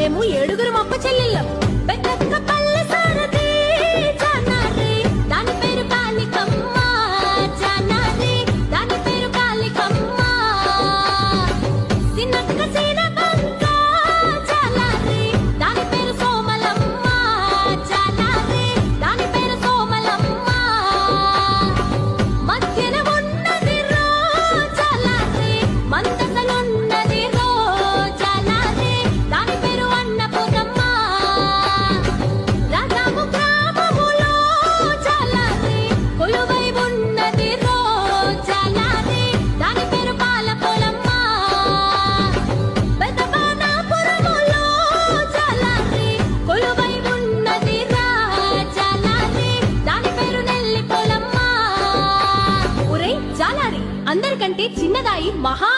మేము 7 అప్ప చెల్లెళ్ళం. పెద్దక్క పల్లె సారథి జానారి, దాని పేరు కాళికమ్మ. జానారి, దాని పేరు కాళికమ్మ. సిన్నక్క సీనబంక జాలారి, దాని పేరు సోమలమ్మ. జాలారి, దాని పేరు సోమలమ్మ. మధ్యన ఉన్నది రో జాలారి, మందసలున్నది రో జాలారి, దాని పేరు అన్నపూర్ణమ్మ. రాజాము గ్రామములో జాలారి, కొలువై ఉన్నది రో జాలారి, దాని పేరు పాలపోలమ్మ. పెదబాణాపురములో జాలారి, కొలువై ఉన్నది రా జాలారి, దాని పేరు నెల్లిపోలమ్మ. ఒరేయ్ జాలారి, అందరికంటే చిన్నదాయి మహా